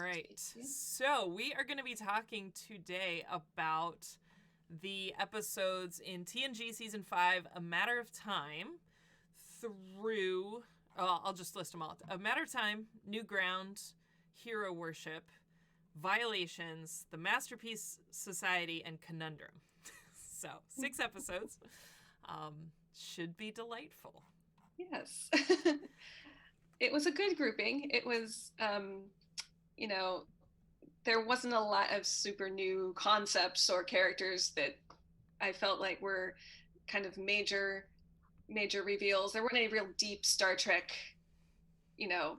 right. So we are going to be talking today about the episodes in TNG Season 5, A Matter of Time, through, I'll just list them all. A Matter of Time, New Ground, Hero Worship, Violations, The Masterpiece Society, and Conundrum. So 6 episodes. Should be delightful. Yes. It was a good grouping. It was, you know, there wasn't a lot of super new concepts or characters that I felt like were kind of major reveals. There weren't any real deep Star Trek, you know,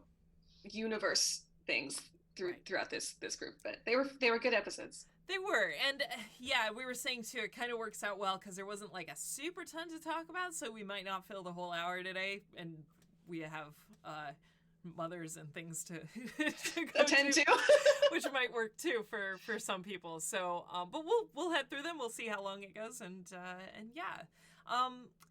universe things throughout this group, but they were good episodes. They were. And yeah, we were saying too, it kind of works out well because there wasn't like a super ton to talk about, so we might not fill the whole hour today, and we have mothers and things to, to go attend to. Which might work too for some people. So but we'll head through them. We'll see how long it goes, and yeah.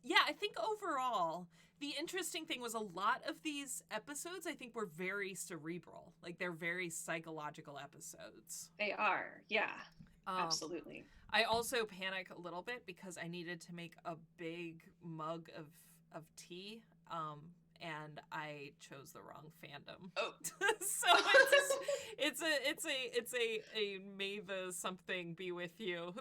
Yeah, I think overall the interesting thing was a lot of these episodes I think were very cerebral. Like they're very psychological episodes. They are. Yeah. Absolutely. I also panic a little bit because I needed to make a big mug of tea. And I chose the wrong fandom. Oh, so it's a may the something be with you,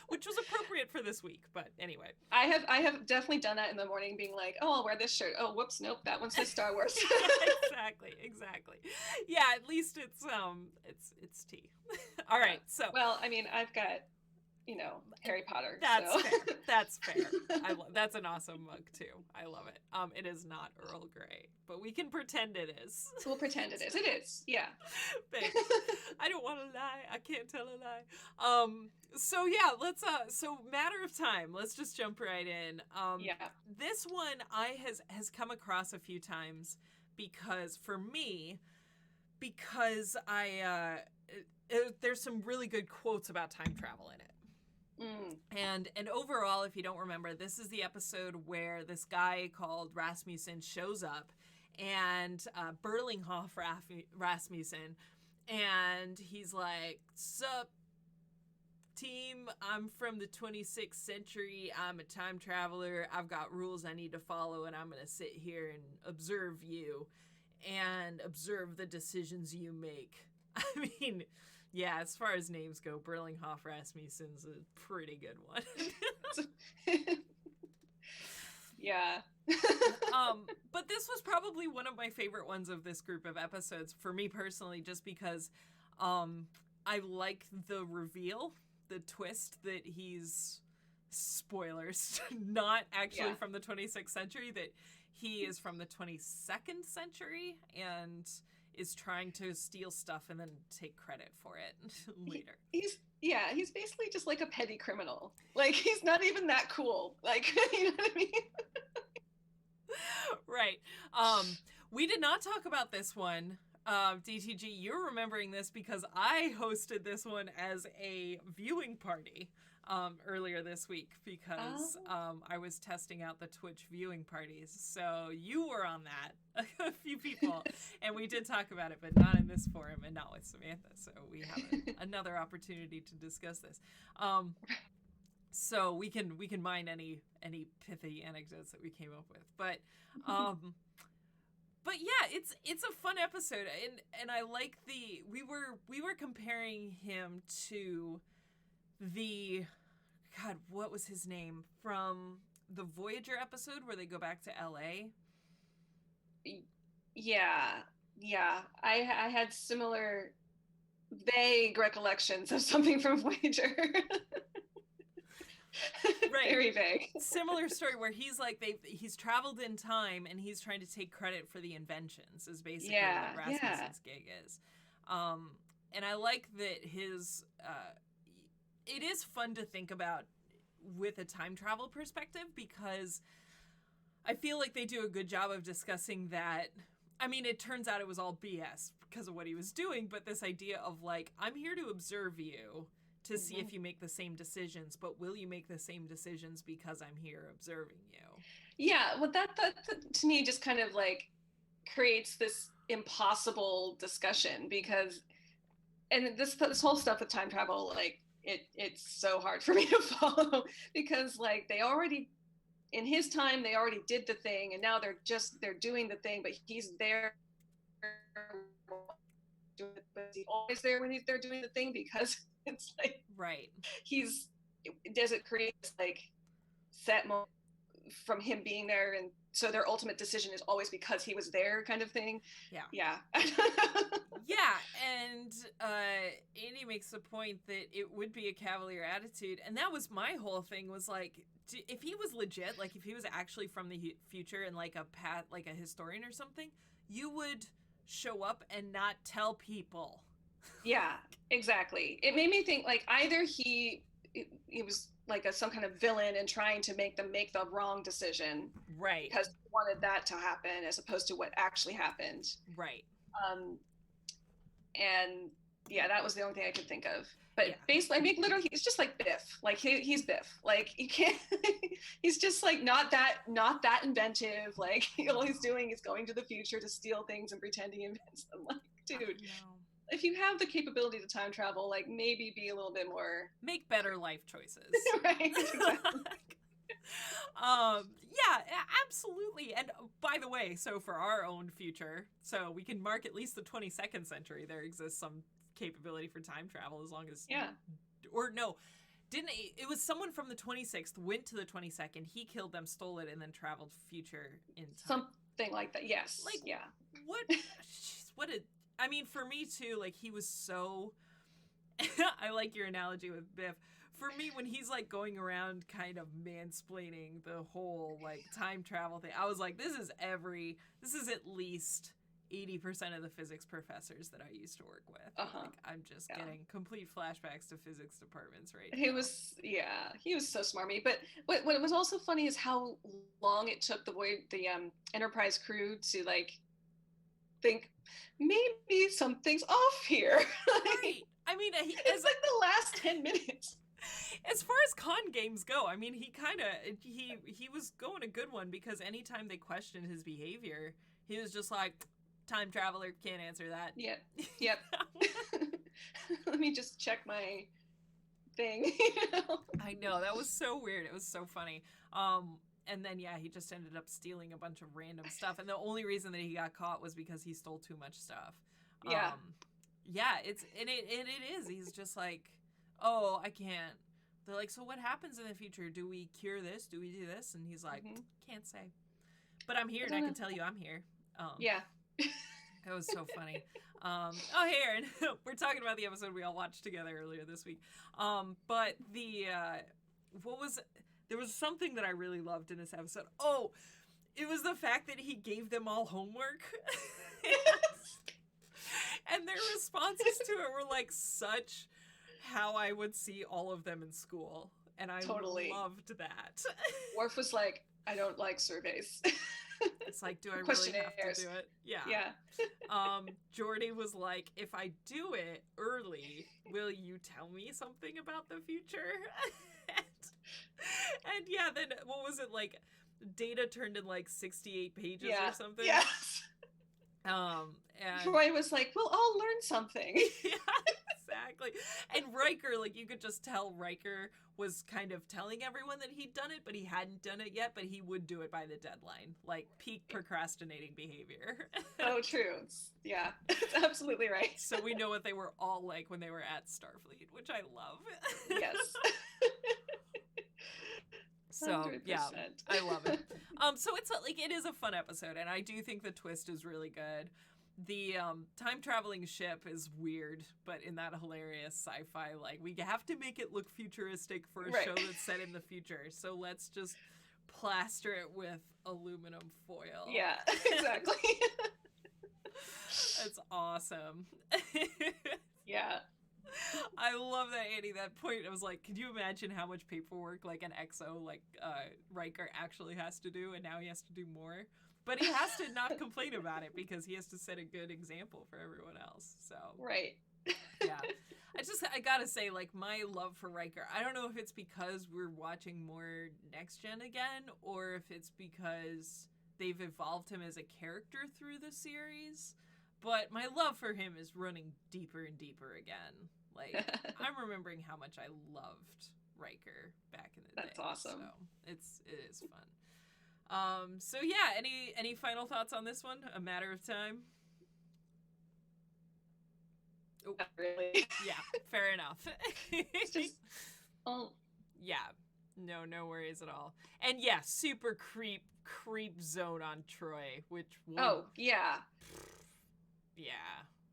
which was appropriate for this week. But anyway, I have definitely done that in the morning, being like, oh, I'll wear this shirt. Oh, whoops, nope, that one says Star Wars. exactly. Yeah, at least it's tea. All right, so well, I mean, I've got, Harry Potter. That's so. fair. That's fair. That's an awesome mug too. I love it. It is not Earl Grey, but we can pretend it is. We'll pretend it is. It is. Yeah. Thanks. I don't want to lie. I can't tell a lie. So yeah, let's so Matter of Time. Let's just jump right in. Yeah. This one has come across a few times because there's some really good quotes about time travel in it. And overall, if you don't remember, this is the episode where this guy called Rasmussen shows up, and Berlinghoff Rasmussen, and he's like, "Sup, team, I'm from the 26th century. I'm a time traveler. I've got rules I need to follow, and I'm going to sit here and observe you and observe the decisions you make." I mean, yeah, as far as names go, Berlinghoff Rasmussen's a pretty good one. Yeah. But this was probably one of my favorite ones of this group of episodes for me personally, just because I like the reveal, the twist that he's, spoilers, not actually from the 26th century, that he is from the 22nd century and is trying to steal stuff and then take credit for it later. He's basically just like a petty criminal. Like, he's not even that cool. Like, you know what I mean? Right. We did not talk about this one. DTG, you're remembering this because I hosted this one as a viewing party earlier this week because I was testing out the Twitch viewing parties. So you were on that, a few people, and we did talk about it, but not in this forum and not with Samantha. So we have another opportunity to discuss this. So we can mine any pithy anecdotes that we came up with, but yeah, it's a fun episode, and I like we were comparing him to the, God, what was his name from the Voyager episode where they go back to LA? Yeah. I had similar vague recollections of something from Voyager. Right. Very vague. Similar story where he's like he's traveled in time and he's trying to take credit for the inventions is basically what Rasmussen's gig is. And I like that his it is fun to think about with a time travel perspective because I feel like they do a good job of discussing that. I mean, it turns out it was all BS because of what he was doing, but this idea of like, I'm here to observe you to see if you make the same decisions, but will you make the same decisions because I'm here observing you? Yeah, well, that to me just kind of like creates this impossible discussion because, and this whole stuff with time travel, like it's so hard for me to follow because like they already, in his time, they already did the thing, and now they're doing the thing, but he's there. But he's always there when they're doing the thing because it's like right. Does it create this like set moment from him being there, and so their ultimate decision is always because he was there, kind of thing. Yeah. Yeah, and Andy makes the point that it would be a cavalier attitude, and that was my whole thing, was like, if he was legit, like if he was actually from the future and like like a historian or something, you would show up and not tell people. Yeah, exactly. It made me think like either he was like some kind of villain and trying to make them make the wrong decision, right? Because he wanted that to happen as opposed to what actually happened, right? And yeah, that was the only thing I could think of. But basically, I mean, literally, he's just like Biff. Like he's Biff. Like he can't. He's just like not that inventive. Like all he's doing is going to the future to steal things and pretend he invents them. Like, dude, if you have the capability to time travel, like maybe be a little bit more. Make better life choices. Right. Exactly. Yeah, absolutely. And by the way, so for our own future, so we can mark at least the 22nd century, there exists some capability for time travel, as long as or no, it was someone from the 26th went to the 22nd, he killed them, stole it, and then traveled future in time, something like that. Yes. Like, what I mean, for me too, like he was so I like your analogy with Biff. For me, when he's like going around kind of mansplaining the whole like time travel thing, I was like, this is at least 80% of the physics professors that I used to work with. Like, I'm just getting complete flashbacks to physics departments right now. He was so smarmy. But what was also funny is how long it took the Enterprise crew to like think maybe something's off here. Right. I mean, it's like the last 10 minutes. As far as con games go, I mean, he was going a good one, because anytime they questioned his behavior, he was just like, time traveler, can't answer that. Yep. Let me just check my thing. I know, that was so weird. It was so funny. And then he just ended up stealing a bunch of random stuff, and the only reason that he got caught was because he stole too much stuff. It is. He's just like, oh, I can't. They're like, so what happens in the future? Do we cure this? Do we do this? And he's like, can't say. But I'm here, and I can tell you I'm here. That was so funny. Oh, hey, Aaron. We're talking about the episode we all watched together earlier this week. But there was something that I really loved in this episode. Oh, it was the fact that he gave them all homework. And their responses to it were like such how I would see all of them in school. And I loved that. Worf was like, I don't like surveys. It's like, do I really have to do it? Yeah. Geordi was like, if I do it early, will you tell me something about the future? and then what was it, like, Data turned in like 68 pages or something? Yes. And Roy was like, we'll all learn something. Yeah, exactly. And Riker, like, you could just tell Riker was kind of telling everyone that he'd done it, but he hadn't done it yet, but he would do it by the deadline. Like, peak procrastinating behavior. Oh, true. Yeah, that's absolutely right. So we know what they were all like when they were at Starfleet, which I love. Yes. So 100%. Yeah, I love it. So it's like, it is a fun episode, and I do think the twist is really good. The time traveling ship is weird, but in that hilarious sci-fi, like, we have to make it look futuristic for a show that's set in the future, so let's just plaster it with aluminum foil. Yeah, exactly. That's awesome. Yeah. I love that, Annie. That point, I was like, could you imagine how much paperwork like an XO like Riker actually has to do, and now he has to do more? But he has to not complain about it because he has to set a good example for everyone else. So right. Yeah. I gotta say, like, my love for Riker, I don't know if it's because we're watching more Next Gen again, or if it's because they've evolved him as a character through the series, but my love for him is running deeper and deeper again. Like, I'm remembering how much I loved Riker back in the day. That's awesome. So it is fun. So yeah, any final thoughts on this one? A Matter of Time? Oh, not really. Yeah, fair enough. It's just, yeah, no worries at all. And yeah, super creep zone on Troy, which yeah,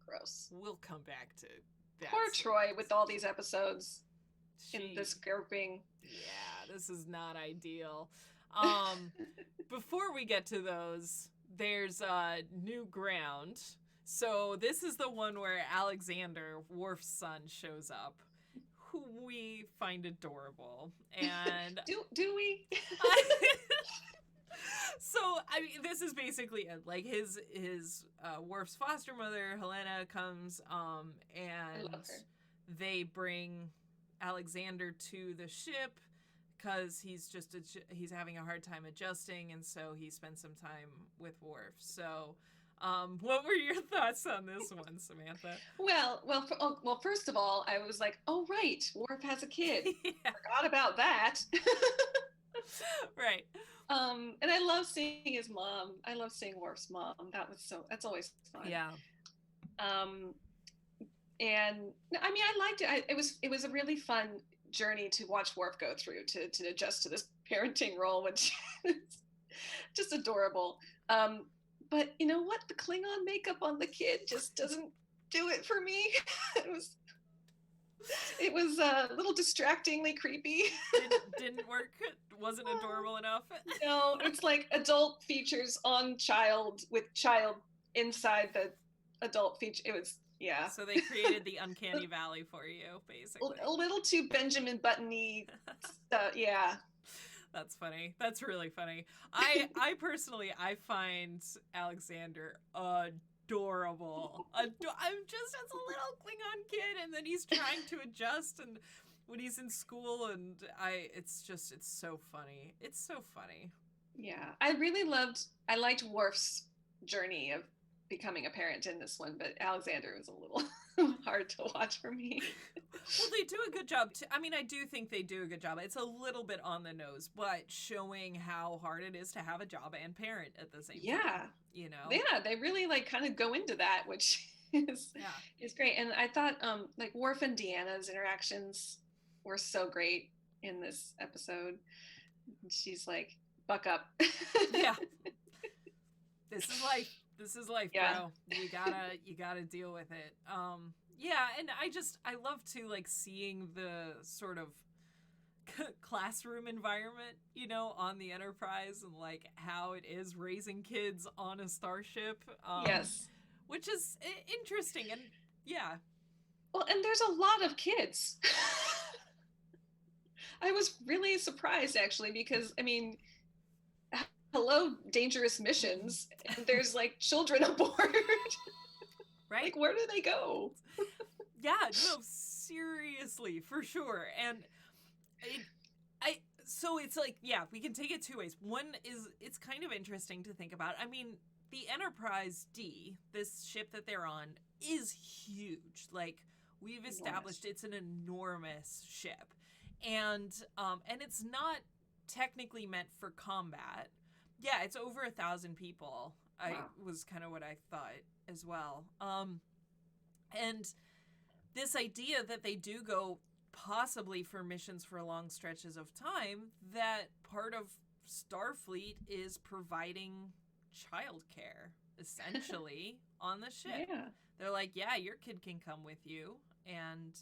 gross. We'll come back to that. Poor Troy with all these episodes in this grouping. Yeah, this is not ideal. Before we get to those, there's New Ground. So this is the one where Alexander, Worf's son, shows up, who we find adorable. And do we? So I mean, this is basically it. Like his Worf's foster mother, Helena, comes and they bring Alexander to the ship because he's having a hard time adjusting, and so he spends some time with Worf. So what were your thoughts on this one, Samantha? Well, first of all, I was like, oh right, Worf has a kid. Yeah. Forgot about that. Right. And I love seeing his mom. I love seeing Worf's mom. That's always fun. Yeah. And I mean, I liked it. It was a really fun journey to watch Worf go through to adjust to this parenting role, which is just adorable. But you know what? The Klingon makeup on the kid just doesn't do it for me. It was a little distractingly creepy. Didn't work. Wasn't adorable enough. No, it's like adult features on child with child inside the adult feature. It was, yeah. So they created the uncanny valley for you, basically. A little too Benjamin Button-y stuff, yeah. That's funny. That's really funny. I personally, I find Alexander adorable. I'm just as a little Klingon kid, and then he's trying to adjust, and when he's in school, and it's so funny. It's so funny. Yeah, I liked Worf's journey of becoming a parent in this one, but Alexander was a little hard to watch for me. Well, they do a good job too. I mean, I do think they do a good job. It's a little bit on the nose, but showing how hard it is to have a job and parent at the same time. Yeah. You know? Yeah, they really like kind of go into that, which is great. And I thought like Worf and Deanna's interactions were so great in this episode. She's like, buck up. Yeah. This is life, yeah. bro. You gotta deal with it. Yeah, and I love to like seeing the sort of classroom environment, you know, on the Enterprise, and like how it is raising kids on a starship. Yes. Which is interesting, and yeah. Well, and there's a lot of kids. I was really surprised, actually, because, I mean, hello, dangerous missions, and there's, like, children aboard. Right? Like, where do they go? Yeah, no, seriously, for sure. And so it's like, yeah, we can take it two ways. One is, it's kind of interesting to think about. I mean, the Enterprise D, this ship that they're on, is huge. Like, we've established it's an enormous ship. And it's not technically meant for combat. Yeah, it's over 1,000 people. Wow. Was kind of what I thought as well. And this idea that they do go possibly for missions for long stretches of time, that part of Starfleet is providing childcare, essentially, on the ship. Yeah. They're like, yeah, your kid can come with you, and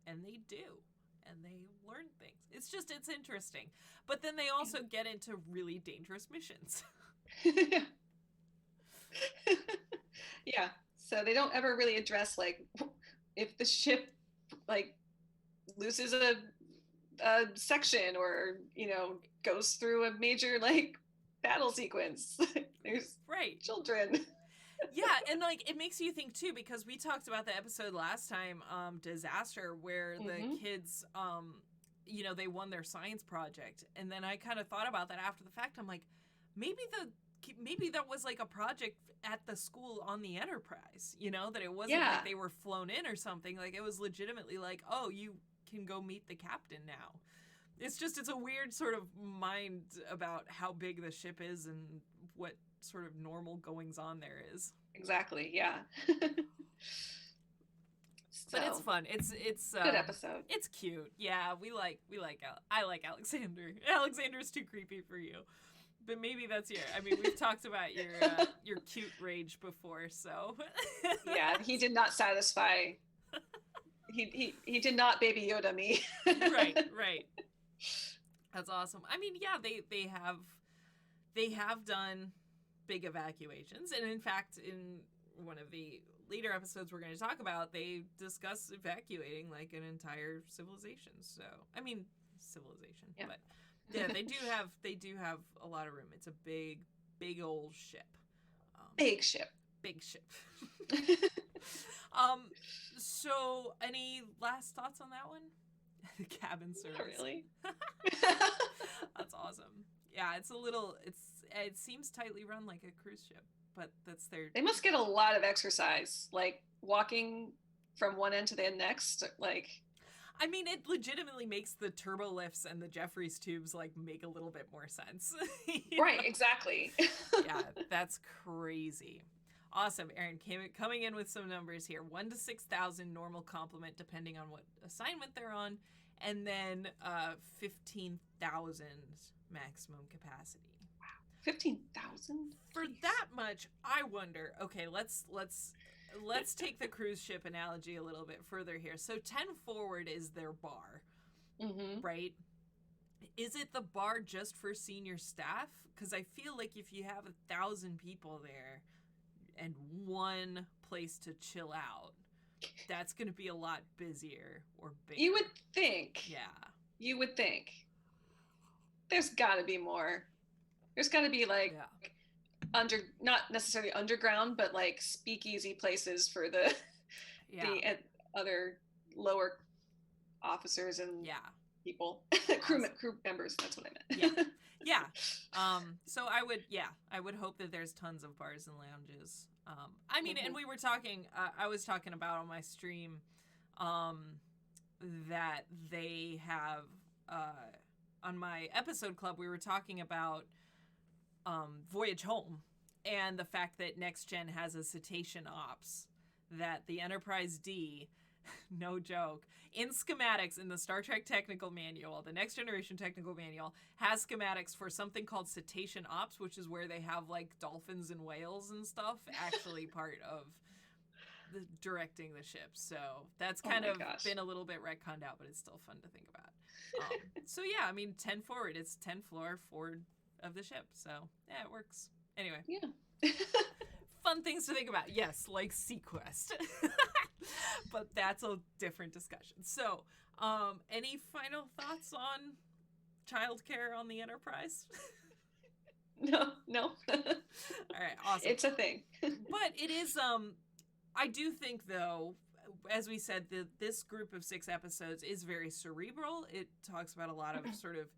they do. And they learn things. It's interesting. But then they also get into really dangerous missions. Yeah. So they don't ever really address, like, if the ship, like, loses a section or, you know, goes through a major, like, battle sequence. There's children. Yeah, and like it makes you think too, because we talked about the episode last time, Disaster, where the kids, you know, they won their science project, and then I kind of thought about that after the fact. I'm like, maybe the maybe that was like a project at the school on the Enterprise, you know, that it wasn't like they were flown in or something. Like it was legitimately like, oh, you can go meet the captain now. It's a weird sort of mind about how big the ship is and what sort of normal goings on there is. Exactly. Yeah. But it's fun. It's good episode. It's cute. Yeah, I like Alexander. Alexander's too creepy for you. But maybe that's we've talked about your cute rage before, so. Yeah, he did not satisfy. He did not Baby Yoda me. Right. That's awesome. I mean, yeah, they have done big evacuations, and in fact, in one of the later episodes we're going to talk about, they discuss evacuating like an entire civilization. So, I mean, civilization, but yeah, they do have a lot of room. It's a big old ship. Big ship. So any last thoughts on that one? The cabin service. Not really. That's awesome. Yeah, it seems tightly run like a cruise ship, but they must get a lot of exercise, like walking from one end to the next, like. I mean, it legitimately makes the turbo lifts and the Jeffries tubes like make a little bit more sense. Right, exactly. Yeah, that's crazy. Awesome, Erin, coming in with some numbers here. 1 to 6,000 normal complement, depending on what assignment they're on, and then 15,000 maximum capacity. Wow, 15,000 for that much. I wonder. Okay, let's take the cruise ship analogy a little bit further here. So 10 forward is their bar, right? Is it the bar just for senior staff? Because I feel like if you have 1,000 people there and one place to chill out, that's going to be a lot busier or bigger. You would think. Yeah. You would think. There's got to be more. There's got to be like not necessarily underground, but like speakeasy places for the other lower officers and people, crew members. That's what I meant. Yeah. So I would hope that there's tons of bars and lounges. I mean, and I was talking about on my stream, that they have, on my episode club, we were talking about, Voyage Home and the fact that Next Gen has a cetacean ops, that the Enterprise D, no joke, in schematics in the Star Trek technical manual, the Next Generation technical manual, has schematics for something called cetacean ops, which is where they have like dolphins and whales and stuff actually part of the directing the ship. So that's kind of been a little bit retconned out, but it's still fun to think about. So yeah, I mean, 10 forward, it's 10 floor forward of the ship. So yeah, it works. Anyway. Yeah. Fun things to think about. Yes, like Sequest. But that's a different discussion. So, any final thoughts on childcare on the Enterprise? No. All right, awesome. It's a thing. But it is, I do think, though, as we said, this group of 6 episodes is very cerebral. It talks about a lot of sort of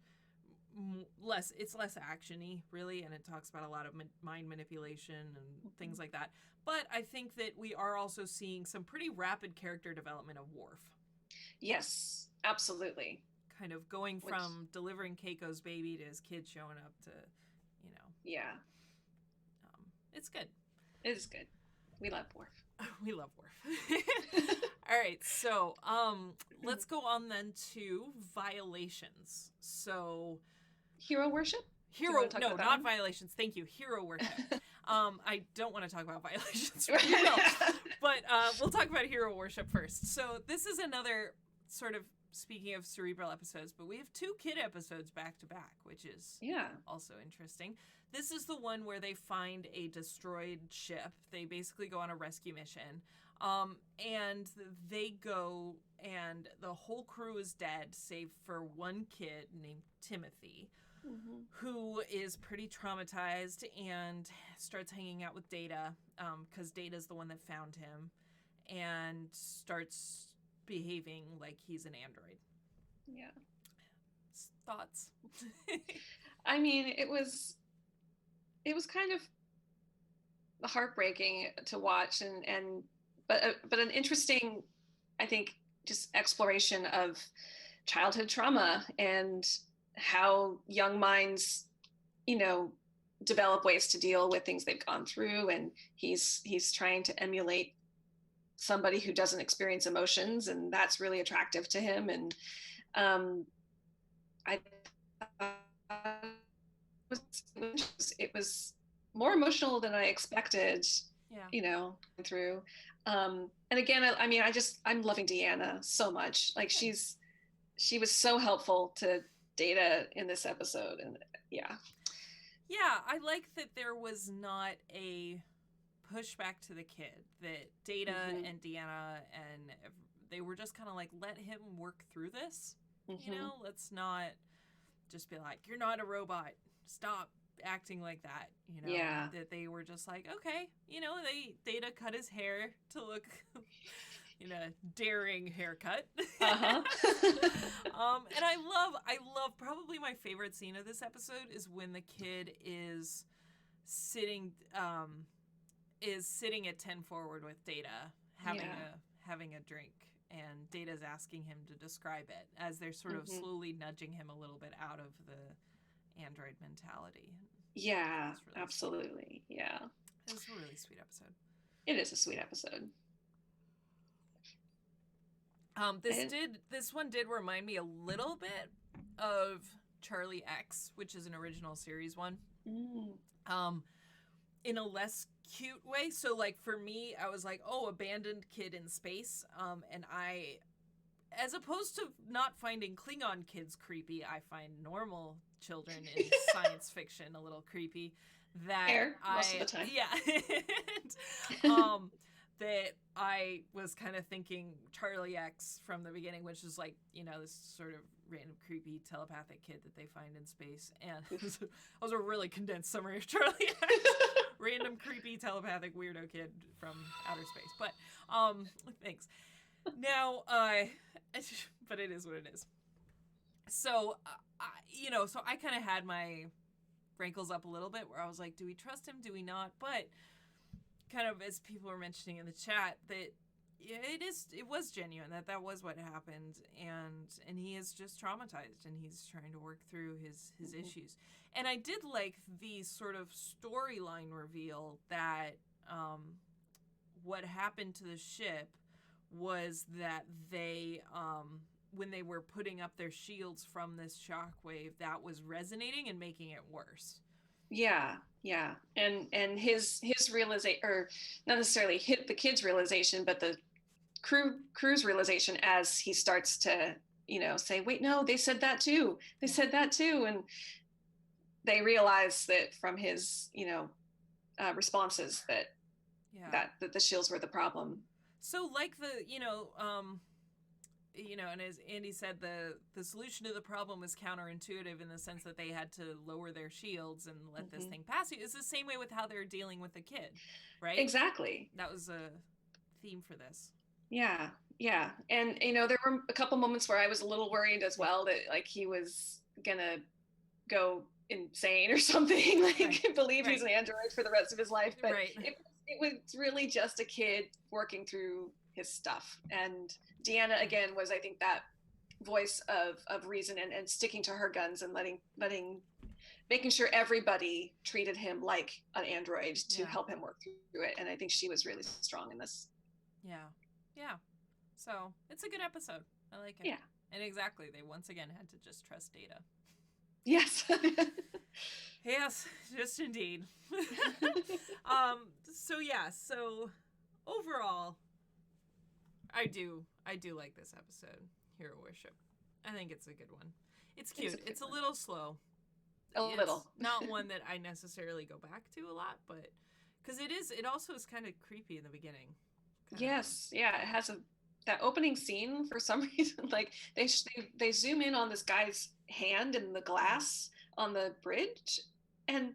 less actiony, really, and it talks about a lot of mind manipulation and things like that. But I think that we are also seeing some pretty rapid character development of Worf. Yes, absolutely. Kind of going from delivering Keiko's baby to his kid showing up to, Yeah. It's good. It is good. We love Worf. We love Worf. All right, so let's go on then to violations. So hero worship? Not violations. Thank you. Hero worship. I don't want to talk about violations, but we'll talk about hero worship first. So this is another sort of, speaking of cerebral episodes, but we have 2 kid episodes back to back, which is also interesting. This is the one where they find a destroyed ship. They basically go on a rescue mission. And they go, and the whole crew is dead, save for one kid named Timothy, who is pretty traumatized and starts hanging out with Data, because Data's the one that found him, and starts behaving like he's an android. Yeah. Thoughts? I mean, it was it was kind of heartbreaking to watch, but an interesting, I think, just exploration of childhood trauma and how young minds, you know, develop ways to deal with things they've gone through. And he's trying to emulate somebody who doesn't experience emotions, and that's really attractive to him. And I it was more emotional than I expected, you know, through. And again, I mean, I'm loving Deanna so much. Like she was so helpful to Data in this episode. And yeah. Yeah, I like that there was not a pushback to the kid, that Data and Deanna and they were just kind of like, let him work through this. You know, let's not just be like, you're not a robot. Stop acting like that, you know. That they were just like, okay, you know, Data cut his hair to look in a daring haircut. And I love probably my favorite scene of this episode is when the kid is sitting at 10 forward with Data having a drink, and Data's asking him to describe it as they're sort of slowly nudging him a little bit out of the android mentality. Yeah, really absolutely. Sweet. Yeah. It's a really sweet episode. It is a sweet episode. This one did remind me a little bit of Charlie X, which is an original series one. In a less cute way. So like for me, I was like, oh, abandoned kid in space. And I, as opposed to not finding Klingon kids creepy, I find normal children in science fiction a little creepy. Most of the time. Yeah. And, that I was kind of thinking Charlie X from the beginning, which is like, you know, this sort of random creepy telepathic kid that they find in space. And it was a really condensed summary of Charlie X. Random creepy telepathic weirdo kid from outer space. But thanks. Now, but it is what it is. So, so I kind of had my rankles up a little bit where I was like, do we trust him? Do we not? But kind of as people were mentioning in the chat, that it was genuine, that was what happened, and he is just traumatized, and he's trying to work through his issues. And I did like the sort of storyline reveal that what happened to the ship was that they when they were putting up their shields from this shockwave, that was resonating and making it worse. Yeah. And his realization, or not necessarily hit the kid's realization, but the crew's realization as he starts to, say, wait, no, they said that too. They said that too. And they realize that from his, responses that the shields were the problem. So like and as Andy said, the solution to the problem was counterintuitive in the sense that they had to lower their shields and let this thing pass you. It's the same way with how they're dealing with the kid, right? Exactly. That was a theme for this. Yeah. And, there were a couple moments where I was a little worried as well that, like, he was gonna go insane or something, like believe he's an android for the rest of his life. But it was really just a kid working through his stuff. And Deanna, again, was, I think, that voice of reason and sticking to her guns and making sure everybody treated him like an android to help him work through it. And I think she was really strong in this. Yeah. So it's a good episode. I like it. Yeah. And exactly, they once again had to just trust Data. Yes. Yes, just indeed. So overall, I do like this episode, Hero Worship. I think it's a good one. It's cute. It's a little slow. Little. Not one that I necessarily go back to a lot, but because it also is kind of creepy in the beginning. Yes. Yeah. It has that opening scene for some reason, like they zoom in on this guy's hand in the glass on the bridge, and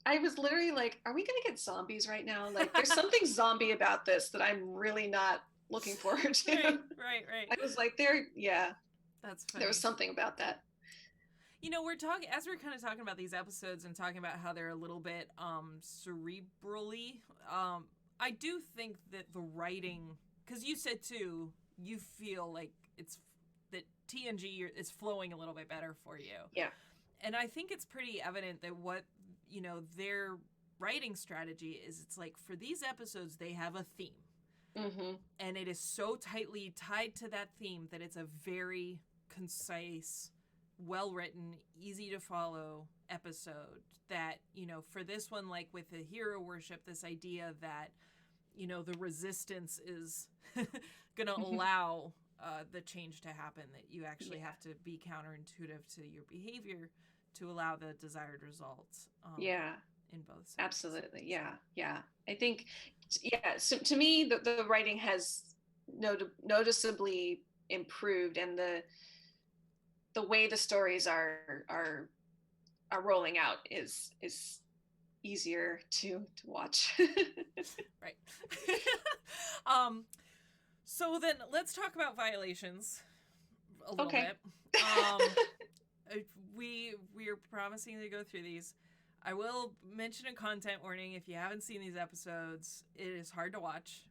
I was literally like, are we gonna get zombies right now? Like, there's something zombie about this that I'm really not looking forward to. Right. I was like, that's funny. There was something about that. we're kind of talking about these episodes and talking about how they're a little bit cerebrally. I do think that the writing, because you said too, you feel like that TNG is flowing a little bit better for you. Yeah. And I think it's pretty evident that what, their writing strategy is, it's like for these episodes, they have a theme. Mm-hmm. And it is so tightly tied to that theme that it's a very concise, well-written, easy to follow episode that, for this one, like with the hero worship, this idea that, the resistance is going to allow the change to happen, that you actually have to be counterintuitive to your behavior to allow the desired results. In both sides. Absolutely. Yeah. I think, so to me, the writing has noticeably improved, and the way the stories are rolling out is easier to watch. Right. So then let's talk about violations a little bit. We're promising to go through these. I will mention a content warning. If you haven't seen these episodes, it is hard to watch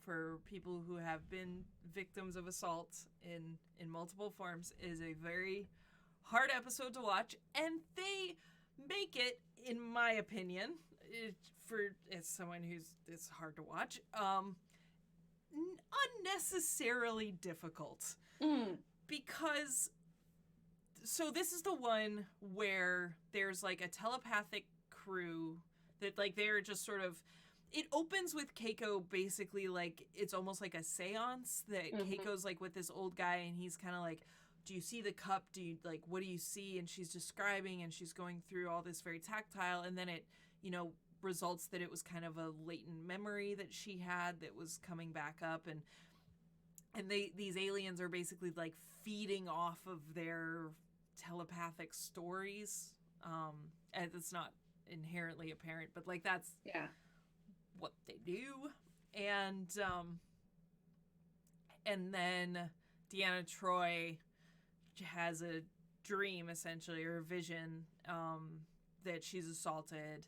for people who have been victims of assault in multiple forms. It is a very hard episode to watch, and they make it, in my opinion, as someone it's hard to watch, unnecessarily difficult. Because so this is the one where there's like a telepathic crew that like they're just sort of, it opens with Keiko basically like it's almost like a seance that Keiko's like with this old guy, and he's kind of like, do you see the cup? Do you like, what do you see? And she's describing, and she's going through all this very tactile, and then it, results that it was kind of a latent memory that she had that was coming back up, and these aliens are basically like feeding off of their telepathic stories. And it's not inherently apparent, but like that's what they do. And then Deanna Troi has a dream, essentially, or a vision, that she's assaulted.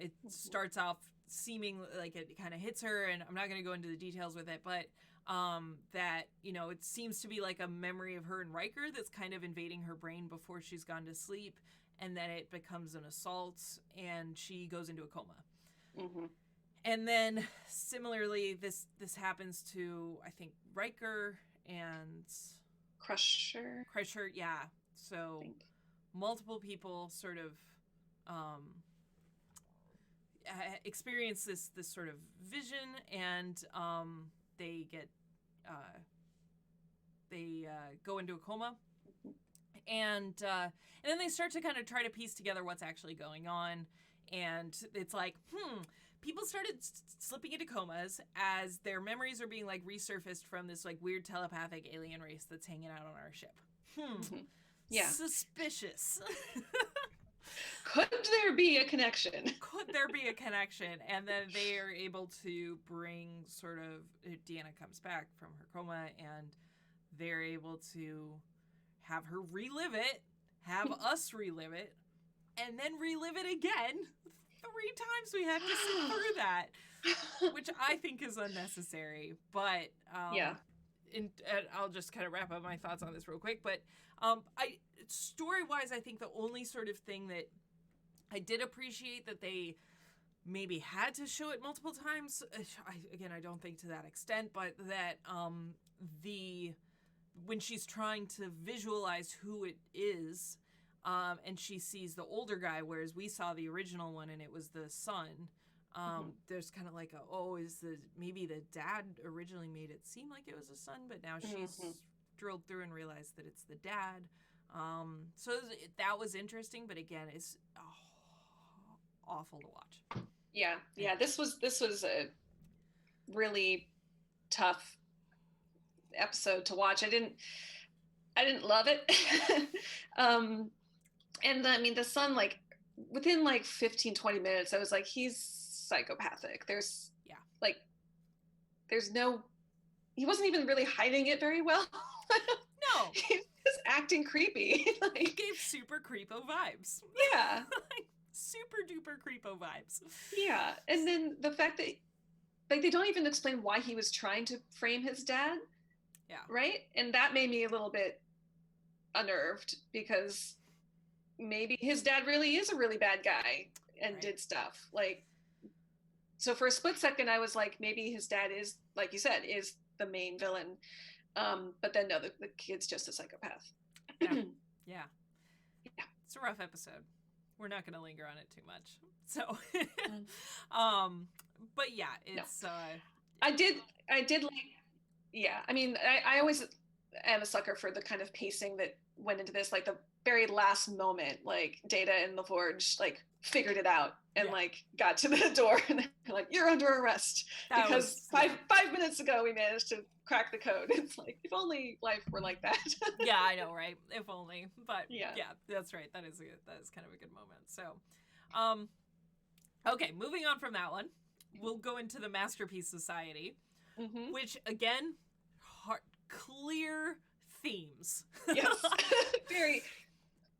It starts off seeming like it kind of hits her, and I'm not going to go into the details with it, but that, it seems to be like a memory of her and Riker that's kind of invading her brain before she's gone to sleep, and then it becomes an assault, and she goes into a coma. And then, similarly, this happens to, I think, Riker and... Crusher, yeah. So, multiple people sort of experience this sort of vision, and they get go into a coma, and then they start to kind of try to piece together what's actually going on, and it's like, people started slipping into comas as their memories are being like resurfaced from this like weird telepathic alien race that's hanging out on our ship. Yeah. Suspicious. Could there be a connection? And then they are able to bring sort of, Deanna comes back from her coma, and they're able to have her relive it, have us relive it, and then relive it again. 3 times we have to sit through that, which I think is unnecessary. But I'll just kind of wrap up my thoughts on this real quick. But story-wise, I think the only sort of thing that I did appreciate that they maybe had to show it multiple times. I don't think to that extent, but that when she's trying to visualize who it is, and she sees the older guy, whereas we saw the original one and it was the son. There's kind of like maybe the dad originally made it seem like it was a son, but now she's drilled through and realized that it's the dad. So that was interesting, but again, it's awful to watch. Yeah. This was a really tough episode to watch. I didn't love it. And I mean, the son, like within like 15-20 minutes, I was like, he's psychopathic. He wasn't even really hiding it very well. No. He just just acting creepy. He gave super creepo vibes. Yeah. Like, super duper creepo vibes. Yeah. And then the fact that like they don't even explain why he was trying to frame his dad. Yeah. Right? And that made me a little bit unnerved because maybe his dad really is a really bad guy and did stuff. Like, so for a split second, I was like, maybe his dad is, like you said, is the main villain. But then no, the kid's just a psychopath. Yeah. Yeah. It's a rough episode. We're not going to linger on it too much. So, but yeah, it's, I did like, yeah, I mean, I always am a sucker for the kind of pacing that went into this, like the very last moment, like Data and LaForge like figured it out and like got to the door and they're like, you're under arrest because five minutes ago we managed to crack the code. It's like, if only life were like that. Yeah, I know, right? If only. But yeah, that's right. That is kind of a good moment. So, okay, moving on from that one, we'll go into the Masterpiece Society, which again, clear themes. Yes. Very,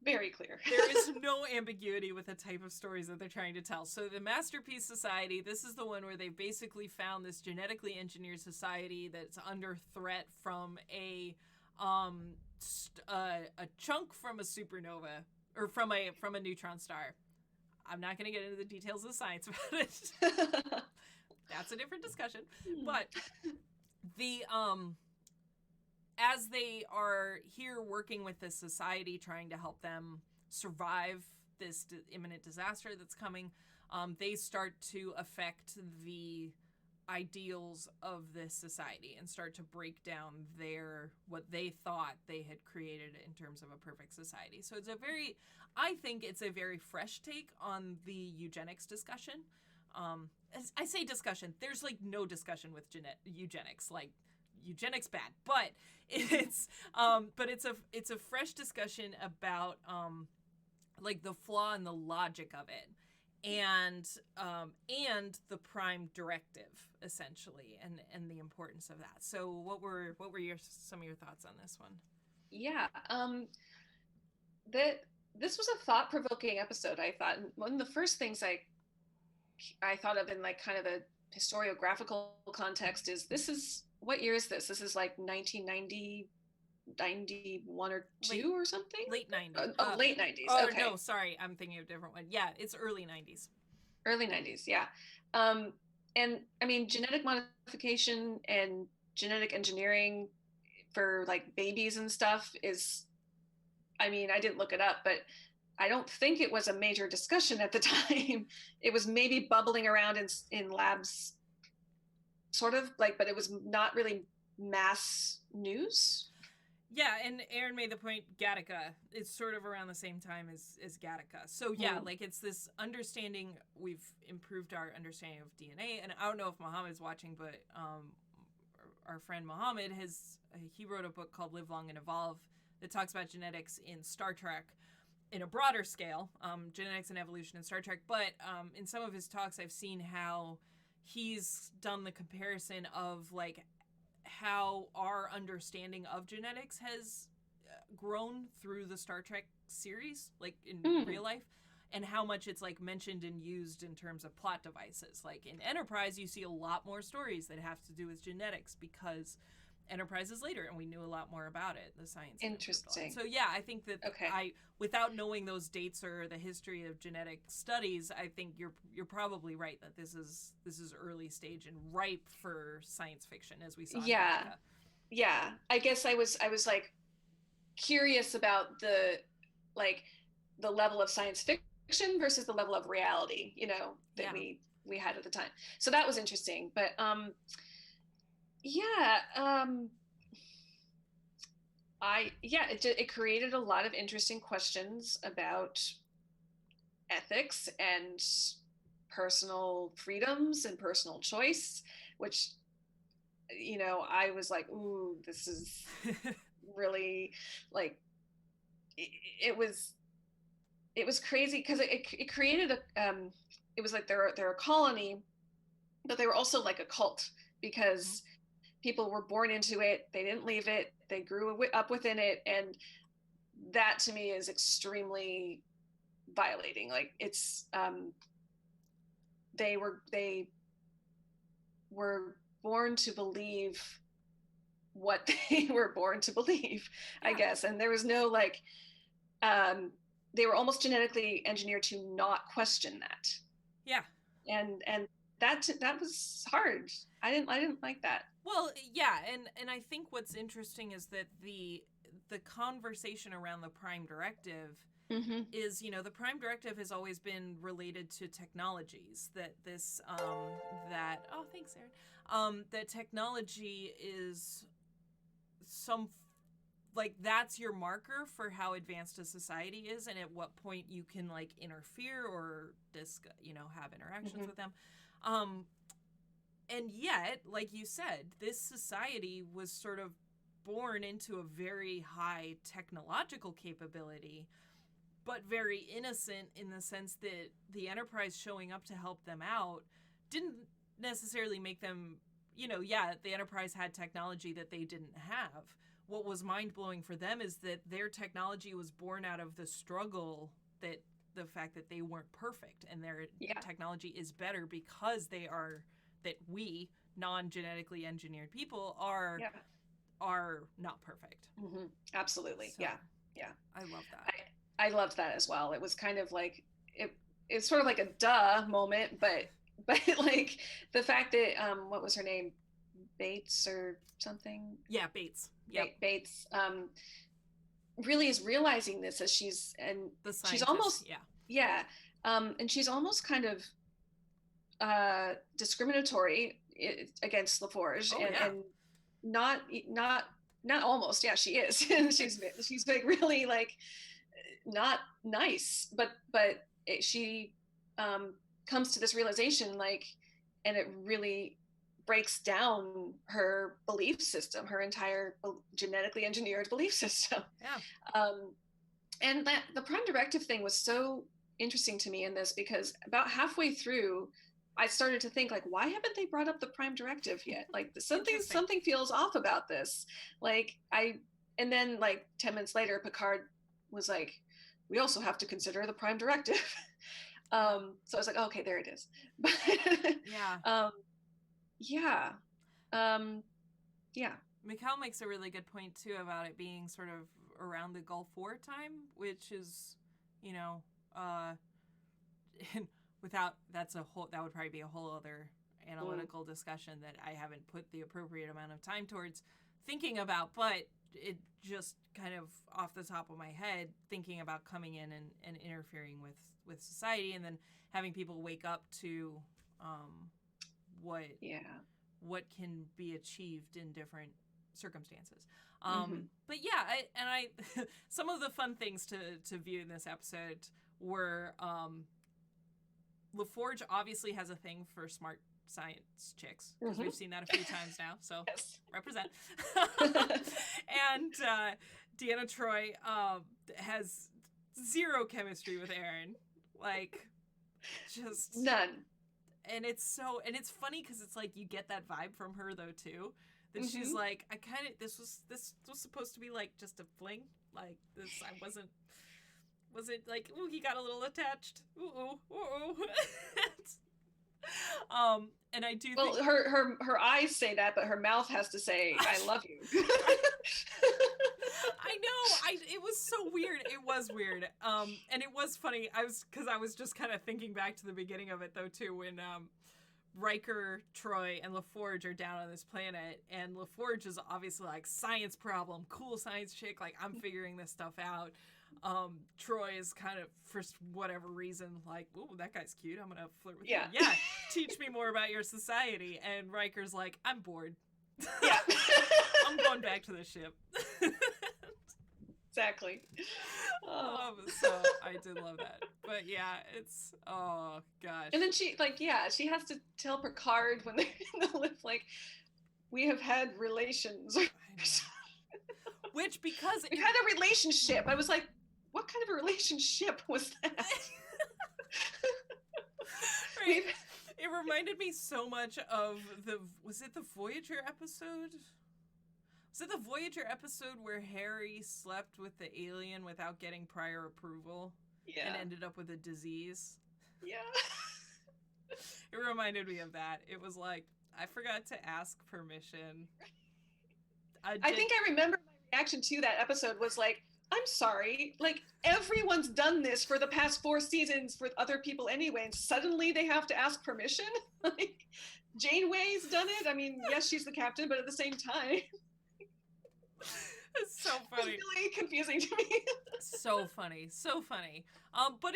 very clear. There is no ambiguity with the type of stories that they're trying to tell. So the Masterpiece Society, this is the one where they basically found this genetically engineered society that's under threat from a chunk from a supernova, or from a neutron star. I'm not going to get into the details of the science about it. That's a different discussion. But the as they are here working with this society, trying to help them survive this imminent disaster that's coming, they start to affect the ideals of this society and start to break down what they thought they had created in terms of a perfect society. So I think it's a very fresh take on the eugenics discussion. As I say discussion, there's like no discussion with eugenics, like eugenics bad, but it's a fresh discussion about like the flaw in the logic of it, and the prime directive essentially, and the importance of that. So what were some of your thoughts on this one? Yeah, this was a thought-provoking episode, I thought. And one of the first things I thought of in like kind of a historiographical context is what year is this? This is like 1990, 91 or 2 or something? Late 90s. Late 90s. Oh, okay. No, sorry. I'm thinking of a different one. Yeah, it's early 90s. Early 90s, yeah. And I mean, genetic modification and genetic engineering for like babies and stuff is, I mean, I didn't look it up, but I don't think it was a major discussion at the time. It was maybe bubbling around in labs, sort of like, but it was not really mass news. Yeah, and Aaron made the point, Gattaca, it's sort of around the same time as Gattaca. So yeah, like it's this understanding, we've improved our understanding of DNA, and I don't know if Mohammed's watching, but our friend Mohammed he wrote a book called Live Long and Evolve that talks about genetics in Star Trek in a broader scale, genetics and evolution in Star Trek, but in some of his talks I've seen how he's done the comparison of like how our understanding of genetics has grown through the Star Trek series, like in real life, and how much it's like mentioned and used in terms of plot devices. Like in Enterprise, you see a lot more stories that have to do with genetics because Enterprise is later and we knew a lot more about it, the science. Interesting. So yeah, I think that without knowing those dates or the history of genetic studies, I think you're probably right that this is early stage and ripe for science fiction, as we saw. Yeah. I guess I was like curious about the level of science fiction versus the level of reality, that we had at the time. So that was interesting. But it created a lot of interesting questions about ethics and personal freedoms and personal choice, which I was like, ooh, this is really like it was crazy because it created it was like they're a colony, but they were also like a cult because people were born into it, they didn't leave it, they grew up within it, and that to me is extremely violating. Like it's they were born to believe what they were born to believe, I guess. And there was no like they were almost genetically engineered to not question that. Yeah. And that was hard. I didn't like that. Well, yeah, and I think what's interesting is that the conversation around the Prime Directive is, you know, the Prime Directive has always been related to technologies. That this that oh, thanks, Aaron. That technology is some like that's your marker for how advanced a society is, and at what point you can like interfere or have interactions with them. And yet, like you said, this society was sort of born into a very high technological capability, but very innocent in the sense that the Enterprise showing up to help them out didn't necessarily make them, the Enterprise had technology that they didn't have. What was mind-blowing for them is that their technology was born out of the struggle, that the fact that they weren't perfect, and their technology is better because that we, non-genetically engineered people, are not perfect. Absolutely. So, yeah. I love that. I loved that as well. It was kind of like it's sort of like a duh moment, but like the fact that what was her name, Bates or something? Yeah, Bates. Yep. Bates really is realizing this as she's almost and she's almost kind of discriminatory against LaForge, and not almost, she is. she's like really like not nice, but she comes to this realization, like, and it really breaks down her belief system, her entire genetically engineered belief system. And that the Prime Directive thing was so interesting to me in this, because about halfway through I started to think, like, why haven't they brought up the Prime Directive yet? Like, something feels off about this. And then like 10 minutes later, Picard was like, we also have to consider the Prime Directive. So I was like, oh, okay, there it is. Mikhail makes a really good point too about it being sort of around the Gulf War time, which is, that would probably be a whole other analytical discussion that I haven't put the appropriate amount of time towards thinking about, but it just kind of off the top of my head, thinking about coming in and interfering with society, and then having people wake up to what can be achieved in different circumstances. But I some of the fun things to view in this episode were LaForge obviously has a thing for smart science chicks, because we've seen that a few times now, so represent. And Deanna Troi has zero chemistry with Aaron, like just none. And it's funny because it's like you get that vibe from her though too, that she's like, this was supposed to be like just a fling, like this. I wasn't like, ooh, he got a little attached. Ooh. And I do think her eyes say that, but her mouth has to say, I love you. I know. It was so weird. It was weird. And it was funny. I was just kind of thinking back to the beginning of it though too, when Riker, Troi, and LaForge are down on this planet, and LaForge is obviously like science problem, cool science chick, like I'm figuring this stuff out. Troi is kind of, for whatever reason, like, ooh, that guy's cute, I'm gonna flirt with him. Yeah, teach me more about your society. And Riker's like, I'm bored. Yeah. I'm going back to the ship. Exactly. So I did love that. But yeah, it's, oh gosh. And then she has to tell Picard when they're in the lift, like, we have had relations. Which, because we had a relationship. I was like, what kind of a relationship was that? Right. It reminded me so much of was it the Voyager episode? Was it the Voyager episode where Harry slept with the alien without getting prior approval? Yeah. And ended up with a disease? Yeah. It reminded me of that. It was like, I forgot to ask permission. I think I remember my reaction to that episode was like, I'm sorry, like everyone's done this for the past 4 seasons for other people anyway, and suddenly they have to ask permission? Like, Janeway's done it. I mean, yes, she's the captain, but at the same time. It's so funny. It's really confusing to me. So funny. But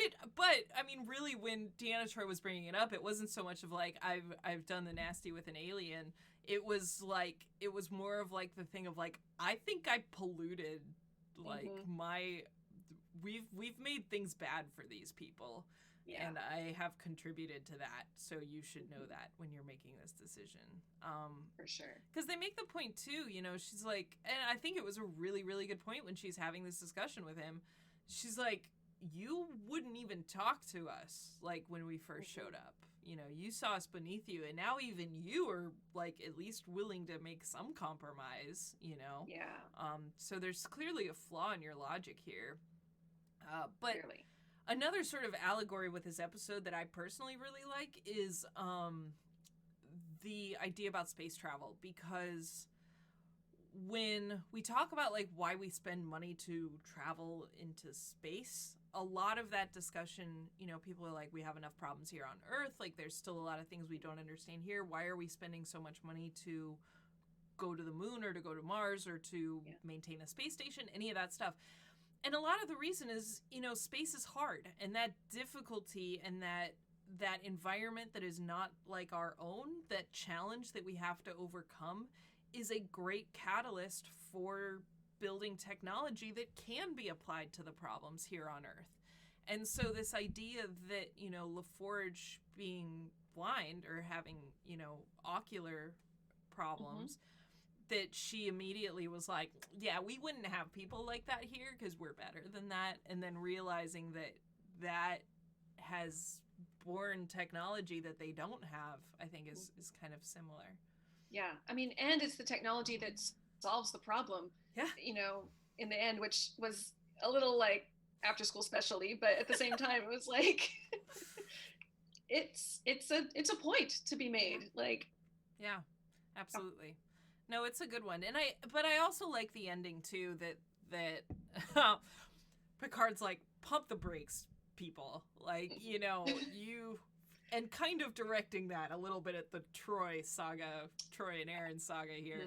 I mean, really, when Deanna Troy was bringing it up, it wasn't so much of like, I've done the nasty with an alien. It was more of like the thing of like, I think I polluted, like we've made things bad for these people. Yeah. And I have contributed to that, so you should know that when you're making this decision. For sure. Because they make the point, too, she's like, and I think it was a really, really good point when she's having this discussion with him. She's like, you wouldn't even talk to us, like, when we first showed up. You saw us beneath you, and now even you are, like, at least willing to make some compromise, Yeah. So there's clearly a flaw in your logic here. But clearly. Another sort of allegory with this episode that I personally really like is the idea about space travel, because when we talk about like why we spend money to travel into space, a lot of that discussion, people are like, we have enough problems here on Earth, like there's still a lot of things we don't understand here. Why are we spending so much money to go to the moon or to go to Mars or to maintain a space station, any of that stuff? And a lot of the reason is, space is hard, and that difficulty and that environment that is not like our own, that challenge that we have to overcome, is a great catalyst for building technology that can be applied to the problems here on Earth. And so this idea that, LaForge being blind or having, ocular problems, that she immediately was like, yeah, we wouldn't have people like that here because we're better than that. And then realizing that has born technology that they don't have, I think is kind of similar. Yeah. I mean, and it's the technology that solves the problem. Yeah. In the end, which was a little like after school specialty, but at the same time, it was like, it's a point to be made. Like, yeah, absolutely. No, it's a good one. But I also like the ending too, that Picard's like, pump the brakes, people. Like, and kind of directing that a little bit at the Troy and Aaron saga here.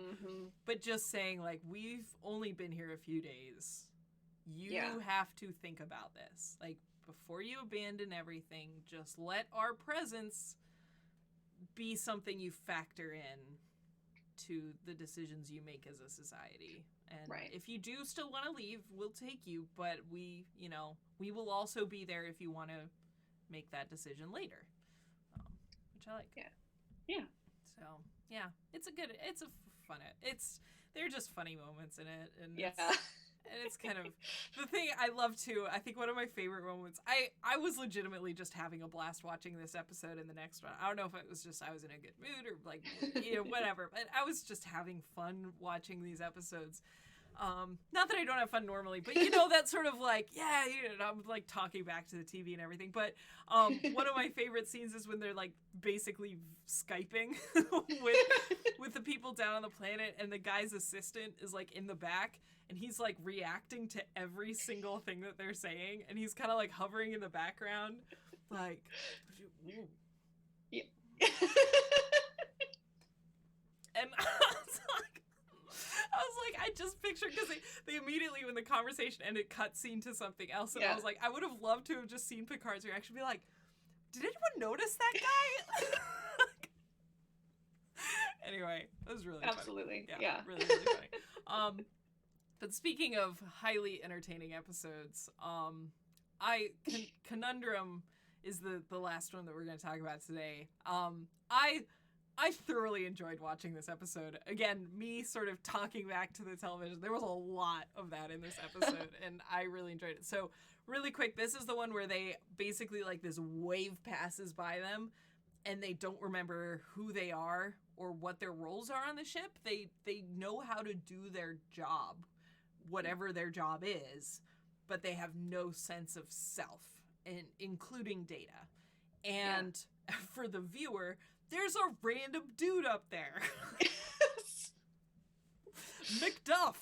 But just saying like, we've only been here a few days. You have to think about this. Like, before you abandon everything, just let our presence be something you factor in to the decisions you make as a society. And if you do still want to leave, we'll take you, but we will also be there if you want to make that decision later, which I like. Yeah. So they're just funny moments in it, and it's kind of the thing I love too. I think one of my favorite moments, I was legitimately just having a blast watching this episode and the next one. I don't know if it was just I was in a good mood or like, whatever, but I was just having fun watching these episodes. Not that I don't have fun normally, but that sort of like, I'm like talking back to the TV and everything. But one of my favorite scenes is when they're like basically Skyping with the people down on the planet, and the guy's assistant is like in the back, and he's like reacting to every single thing that they're saying, and he's kind of like hovering in the background, like, ooh. Yeah. And I was like, I just pictured, because they immediately, when the conversation ended, cut scene to something else, and I was like, I would have loved to have just seen Picard's reaction, be like, did anyone notice that guy? Anyway, it was really absolutely funny. Yeah. Really, really funny. But speaking of highly entertaining episodes, Conundrum is the last one that we're going to talk about today. I thoroughly enjoyed watching this episode. Again, me sort of talking back to the television. There was a lot of that in this episode, and I really enjoyed it. So, really quick, this is the one where they basically, like, this wave passes by them, and they don't remember who they are or what their roles are on the ship. They know how to do their job, whatever their job is, but they have no sense of self, including Data. And for the viewer, there's a random dude up there. McDuff.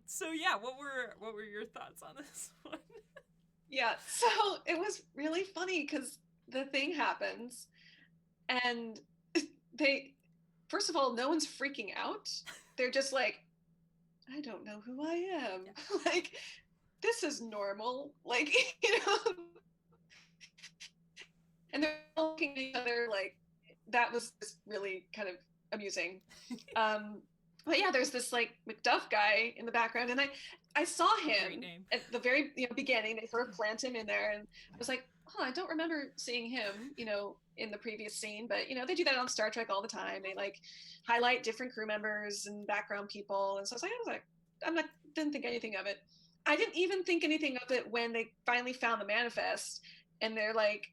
So yeah, what were your thoughts on this one? Yeah, so it was really funny because the thing happens and first of all, no one's freaking out. They're just like, I don't know who I am. Yeah. Like, this is normal. Like, and they're looking at each other like, that was just really kind of amusing. But yeah, there's this like McDuff guy in the background, and I saw him at the very beginning. They sort of plant him in there, and I was like, oh, I don't remember seeing him, in the previous scene. But they do that on Star Trek all the time. They like highlight different crew members and background people, and so I was like, didn't think anything of it. I didn't even think anything of it when they finally found the manifest, and they're like,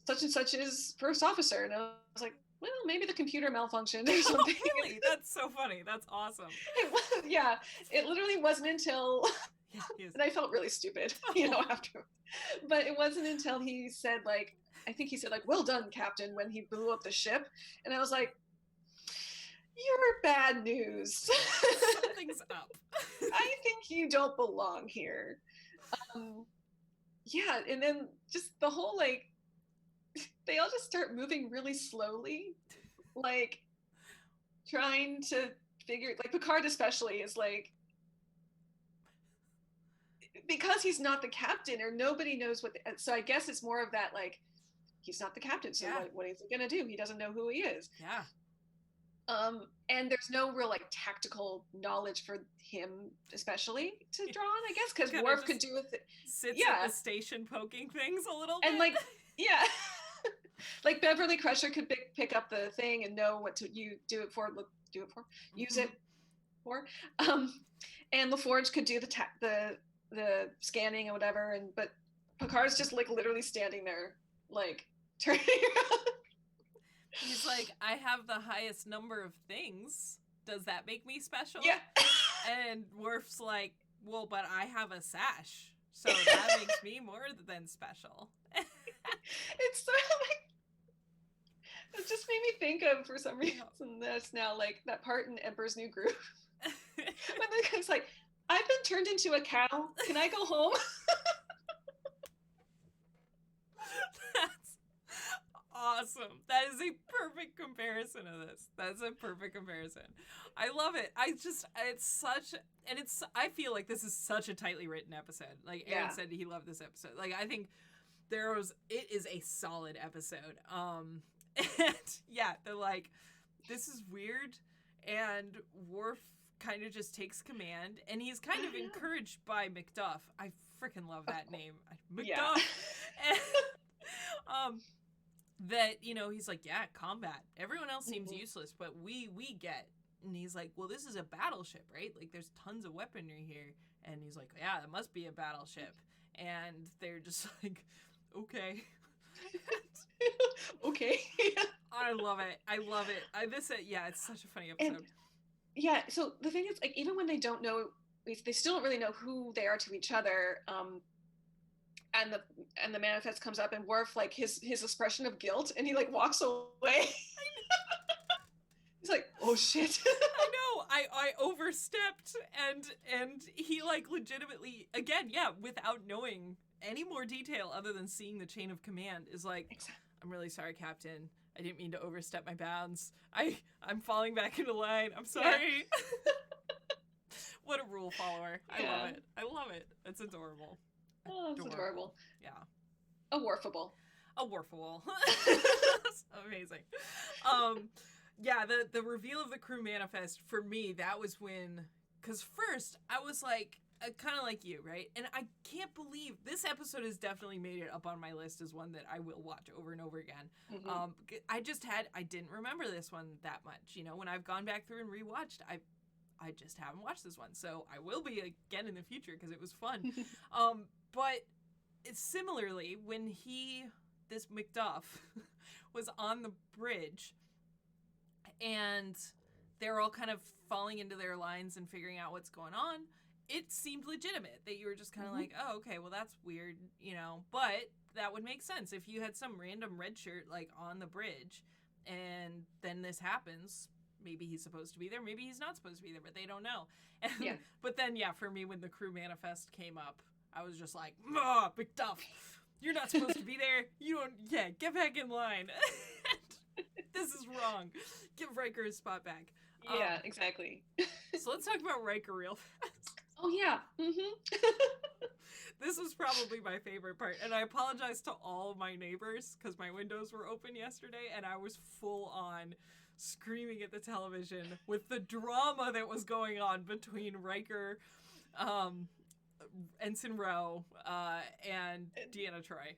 such and such is first officer, and I was like, well, maybe the computer malfunctioned or something. Oh, really? That's so funny. That's awesome. It literally wasn't until, and I felt really stupid, after. But it wasn't until he said, like, I think he said, like, well done, Captain, when he blew up the ship. And I was like, you're bad news. Something's up. I think you don't belong here. And then just the whole, like, they all just start moving really slowly, like trying to figure, like Picard especially is like, because he's not the captain or nobody knows so I guess it's more of that, like, he's not the captain, so what is he gonna do? He doesn't know who he is. And there's no real like tactical knowledge for him especially to draw on, I guess, because Worf could do with it. Sits at the station poking things a little bit. And like, like Beverly Crusher could pick up the thing and know what to use it for. And LaForge could do the scanning and whatever. But Picard's just like literally standing there, like turning around. He's like, I have the highest number of things. Does that make me special? Yeah. And Worf's like, well, but I have a sash, so that makes me more than special. It's sort of like, it just made me think of, for some reason, that's now like that part in Emperor's New Groove when the guy's like, I've been turned into a cow, can I go home? That's awesome. That is a perfect comparison of this. That's a perfect comparison. I love it. I feel like this is such a tightly written episode. Like Aaron said, he loved this episode. Like, I think it is a solid episode. And they're like, this is weird, and Worf kind of just takes command, and he's kind of encouraged by McDuff. I freaking love that name, McDuff. Yeah. And, that he's like, combat. Everyone else seems useless, but we get. And he's like, well, this is a battleship, right? Like, there's tons of weaponry here. And he's like, yeah, it must be a battleship. And they're just like, okay. Okay. I love it. It's such a funny episode. And, so the thing is, like, even when they don't know, they still don't really know who they are to each other. And the manifest comes up, and Worf, like, his expression of guilt, and he like walks away. He's like, oh shit. I know. I overstepped, and he like legitimately, again, without knowing any more detail other than seeing the chain of command, is like, I'm really sorry, Captain. I didn't mean to overstep my bounds. I'm falling back into line. I'm sorry. Yeah. What a rule follower. I love it. It's adorable. Oh, it's adorable. Yeah. A Worfable. Amazing. The reveal of the crew manifest, for me, that was when, because first I was like, kind of like you, right? And I can't believe this episode has definitely made it up on my list as one that I will watch over and over again. Mm-hmm. I didn't remember this one that much. When I've gone back through and rewatched, I just haven't watched this one. So I will be again in the future because it was fun. But it's similarly, when this McDuff was on the bridge, and they're all kind of falling into their lines and figuring out what's going on, it seemed legitimate that you were just kind of like, oh, okay, well, that's weird, you know, but that would make sense if you had some random red shirt, like, on the bridge, and then this happens. Maybe he's supposed to be there, maybe he's not supposed to be there, but they don't know. And, yeah. But then, yeah, for me, when the crew manifest came up, I was just like, McDuff, you're not supposed to be there. You don't, yeah, get back in line. This is wrong. Give Riker his spot back. Yeah, exactly. So let's talk about Riker real fast. Oh, yeah. This was probably my favorite part. And I apologize to all my neighbors because my windows were open yesterday and I was full on screaming at the television with the drama that was going on between Riker, Ensign Ro, and Deanna Troi.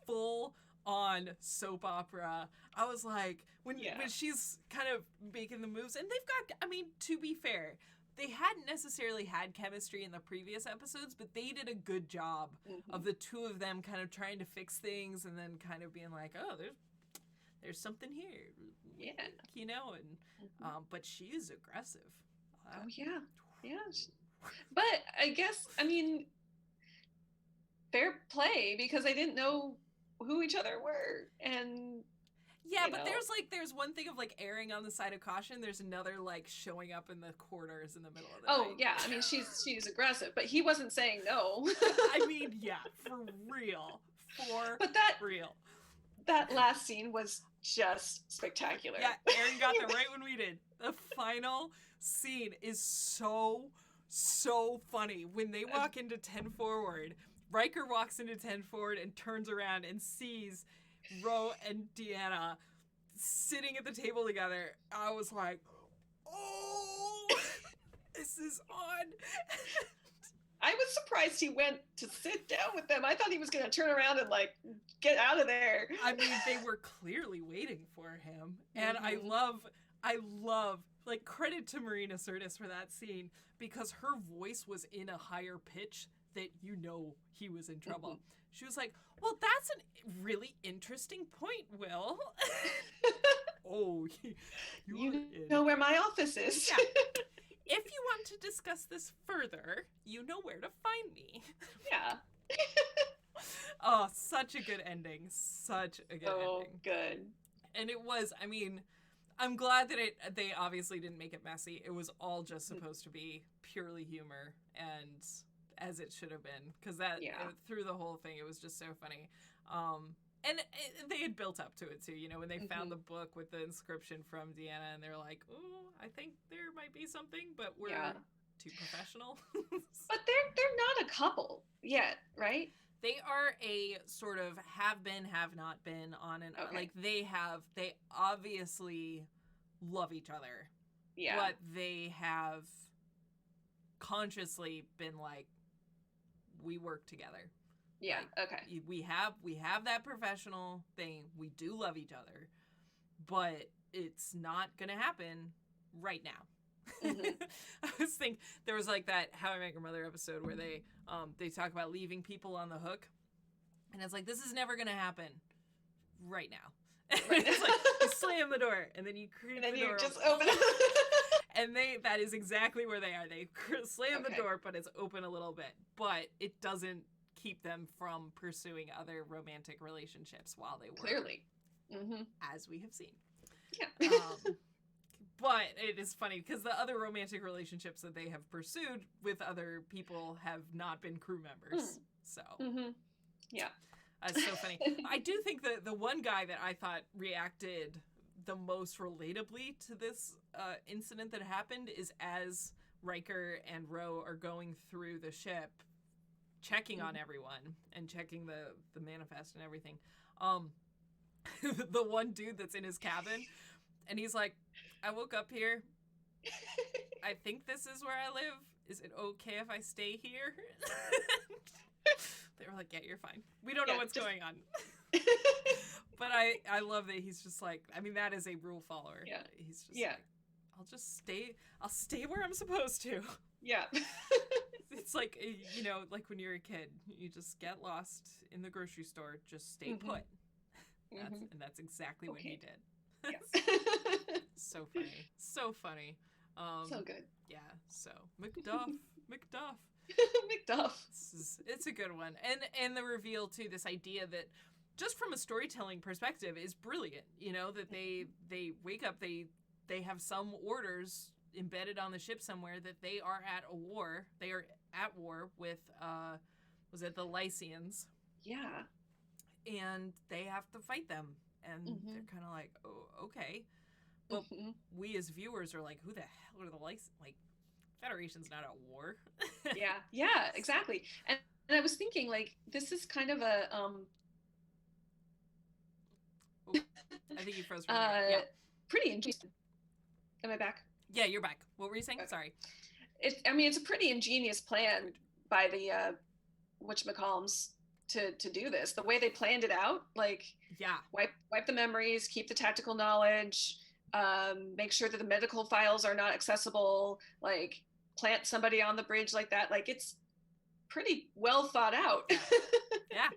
Full on soap opera. I was like, when she's kind of making the moves, and they've got, I mean, to be fair, they hadn't necessarily had chemistry in the previous episodes, but they did a good job of the two of them kind of trying to fix things and then kind of being like, oh, there's something here. Yeah. You know, and but she is aggressive. Oh, yeah. Yeah. But I guess, I mean, fair play because I didn't know who each other were. And yeah, but there's one thing of like erring on the side of caution. There's another like showing up in the quarters in the middle of the night. Oh yeah, I mean she's aggressive, but he wasn't saying no. I mean, yeah, for real. Real. That last scene was just spectacular. Yeah, Aaron got there right when we did. The final scene is so funny. When they walk into 10 forward, Riker walks into 10 forward and turns around and sees Ro and Deanna sitting at the table together. I was like, oh, this is on. I was surprised he went to sit down with them. I thought he was going to turn around and like get out of there. I mean, they were clearly waiting for him. And I love, like, credit to Marina Sirtis for that scene because her voice was in a higher pitch that you know he was in trouble. She was like, well, that's a really interesting point, Will. Oh, you know where my office is. Yeah. If you want to discuss this further, you know where to find me. Yeah. Oh, such a good ending. Such a good ending. Oh, good. And it was, I mean, I'm glad that they obviously didn't make it messy. It was all just supposed to be purely humor and as it should have been. Because through the whole thing, it was just so funny. And they had built up to it, too. You know, when they found the book with the inscription from Deanna, and they're like, oh, I think there might be something, but we're too professional. But they're not a couple yet, right? They are a sort of have been, have not been on and like they obviously love each other. Yeah. But they have consciously been like, we work together. Yeah. Like, okay. We have that professional thing. We do love each other, but it's not gonna happen right now. I was thinking there was like that How I Met Your Mother episode where they talk about leaving people on the hook, and it's like this is never gonna happen right now. It's like you slam the door and then you creep the door, just open it. And that is exactly where they are. They slam the door, but it's open a little bit, but it doesn't keep them from pursuing other romantic relationships while they work. Clearly. As we have seen. Yeah. But it is funny because the other romantic relationships that they have pursued with other people have not been crew members. So. Yeah. It's so funny. I do think that the one guy that I thought reacted the most relatably to this incident that happened is as Riker and Ro are going through the ship, checking on everyone and checking the manifest and everything. The one dude that's in his cabin, and he's like, I woke up here. I think this is where I live. Is it okay if I stay here? They were like, yeah, you're fine. We don't know what's going on. But I love that he's just like, I mean, that is a rule follower. Yeah. He's just like, I'll stay where I'm supposed to. Yeah. It's like, you know, like when you're a kid, you just get lost in the grocery store, just stay put. And that's exactly what he did. Yeah. So funny. So funny. So good. Yeah, so Macduff. McDuff. It's a good one. And the reveal too, this idea that just from a storytelling perspective is brilliant. You know, that they wake up, they have some orders embedded on the ship somewhere that they are at a war. They are at war with was it the Lycians? Yeah. And they have to fight them. And they're kind of like, oh, okay. But we as viewers are like, who the hell are the Lycians? Like, Federation's not at war. Yeah, exactly. And I was thinking, like, this is kind of a I think you froze for a minute. Yeah. Pretty ingenious. Am I back? Yeah, you're back. What were you saying? Okay. Sorry. It's a pretty ingenious plan by the whatchamacallums to do this. The way they planned it out, like, wipe the memories, keep the tactical knowledge, make sure that the medical files are not accessible, like plant somebody on the bridge like that. Like, it's pretty well thought out. Yeah,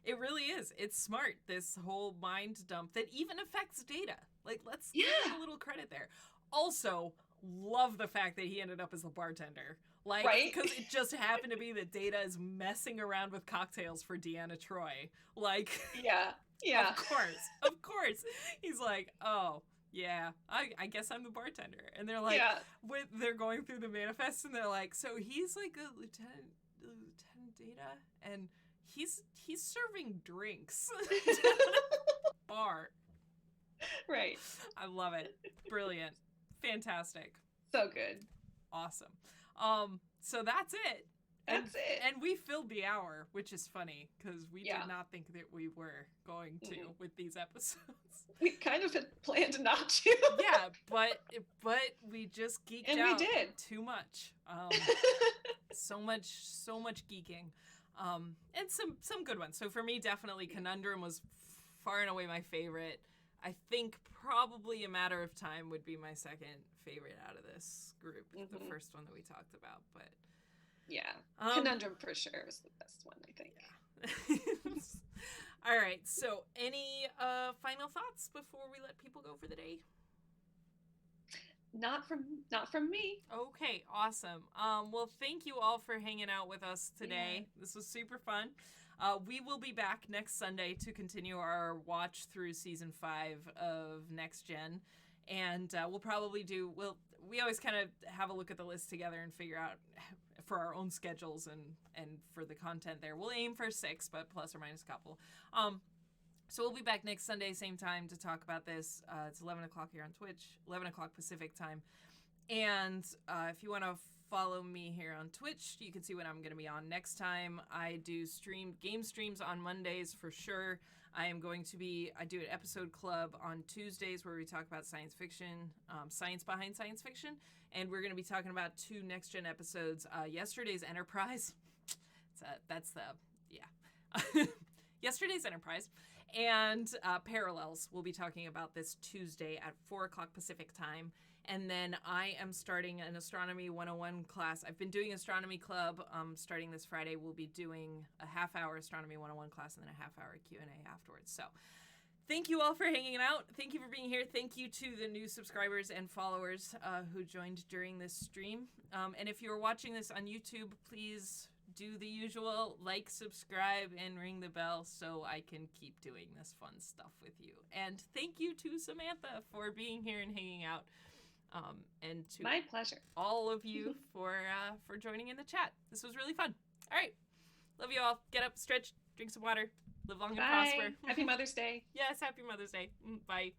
it really is. It's smart, this whole mind dump that even affects Data. Like, let's give a little credit there. Also, love the fact that he ended up as the bartender. Like, because it just happened to be that Data is messing around with cocktails for Deanna Troi. Like, yeah. Of course. He's like, oh, yeah, I guess I'm the bartender. And they're like, they're going through the manifest, and they're like, so he's like a Lieutenant Data, and he's serving drinks at a bar. Right. I love it. Brilliant. Fantastic. So good. Awesome. So that's it. That's it. And we filled the hour, which is funny because we did not think that we were going to with these episodes. We kind of had planned not to. Yeah, but we just geeked out. And we did. Too much. So much geeking. And some good ones. So for me, definitely Conundrum was far and away my favorite. I think probably A Matter of Time would be my second favorite out of this group. The first one that we talked about, but yeah, Conundrum for sure was the best one, I think. Yeah. All right. So, any final thoughts before we let people go for the day? Not from me. Okay, awesome. Well, thank you all for hanging out with us today. Yeah. This was super fun. We will be back next Sunday to continue our watch through season 5 of Next Gen. And we'll probably we always kind of have a look at the list together and figure out for our own schedules and for the content there. We'll aim for 6, but plus or minus a couple. So we'll be back next Sunday, same time, to talk about this. It's 11 o'clock here on Twitch, 11 o'clock Pacific time. And if you want to follow me here on Twitch, you can see when I'm going to be on next time. I do game streams on Mondays for sure. I do an episode club on Tuesdays where we talk about science fiction, science behind science fiction. And we're going to be talking about 2 Next Gen episodes. Yesterday's Enterprise. Yesterday's Enterprise. And Parallels. We'll be talking about this Tuesday at 4 o'clock Pacific time. And then I am starting an Astronomy 101 class. I've been doing Astronomy Club. Starting this Friday, we'll be doing a half-hour Astronomy 101 class and then a half-hour Q&A afterwards. So thank you all for hanging out. Thank you for being here. Thank you to the new subscribers and followers who joined during this stream. And if you're watching this on YouTube, please do the usual, like, subscribe, and ring the bell so I can keep doing this fun stuff with you. And thank you to Samantha for being here and hanging out. And to my pleasure. All of you for joining in the chat. This was really fun. All right. Love you all. Get up, stretch, drink some water, live long and prosper. Happy Mother's Day. Yes, happy Mother's Day. Bye.